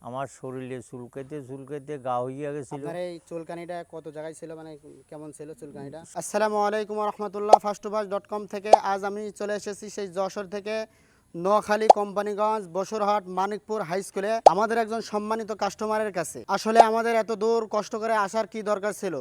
আমার শরীরে চুলকাইতে চুলকাইতে গা হইয়া গেছিল। আপনার এই চুলকানিটা কত জায়গায় ছিল, মানে কেমন ছিল চুলকানিটা? আসসালামু আলাইকুম রহমতুল্লাহ। ফার্স্টবাস.com থেকে আজ আমি চলে এসেছি সেই যশোর থেকে নোয়াখালী, কোম্পানিগঞ্জ, বসুরহাট, মানিকপুর হাই স্কুলে আমাদের একজন সম্মানিত কাস্টমারের কাছে। আসলে আমাদের এত দূর কষ্ট করে আসার কি দরকার ছিল,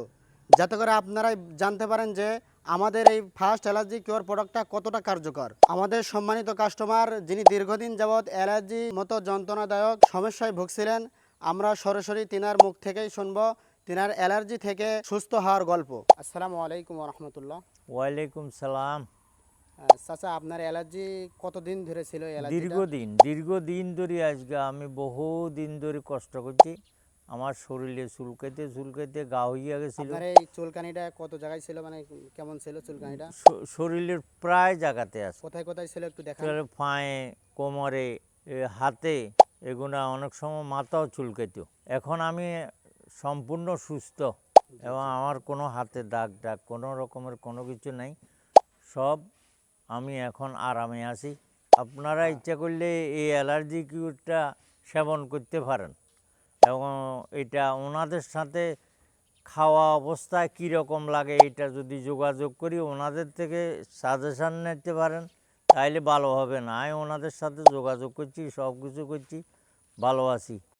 যাতে করে আপনারাই জানতে পারেন যে আমাদের এই ফার্স্ট অ্যালার্জি কিওর প্রোডাক্টটা কতটা কার্যকর। আমাদের সম্মানিত কাস্টমার, যিনি দীর্ঘদিন যাবৎ অ্যালার্জি মতো যন্ত্রণাদায়ক সমস্যায় ভুগছিলেন, আমরা সরাসরি তিনার মুখ থেকেই শুনবো তিনার অ্যালার্জি থেকে সুস্থ হওয়ার গল্প। আসসালামু আলাইকুম রহমতুল্লাহ। ওয়ালাইকুম সালাম। চাচা, আপনার অ্যালার্জি কতদিন ধরে ছিল? দীর্ঘদিন ধরে আজকে আমি বহু দিন ধরে কষ্ট করছি। আমার শরীরে চুলকাইতে চুলকাইতে গা হইয়া গেছিল। আপনার এই চুলকানিটা কত জায়গায় ছিল, মানে কেমন ছিল চুলকানিটা? শরীরের প্রায় জায়গাতে আছে। কোথায় কোথায় ছিল একটু দেখান। পায়ে, কোমরে, হাতে, এগুলা অনেক সময় মাথাও চুলকাইতো। এখন আমি সম্পূর্ণ সুস্থ এবং আমার কোনো হাতে দাগ টাগ কোনো রকমের কোনো কিছু নাই। সব আমি এখন আরামে আছি। আপনারা ইচ্ছা করলে এই অ্যালার্জি কিউরটা সেবন করতে পারেন এবং এটা ওনাদের সাথে খাওয়া অবস্থায় কীরকম লাগে এটা যদি যোগাযোগ করি, ওনাদের থেকে সাজেশান নিতে পারেন, তাইলে ভালো হবে। না, আমি ওনাদের সাথে যোগাযোগ করছি, সব কিছু করছি, ভালো আছি।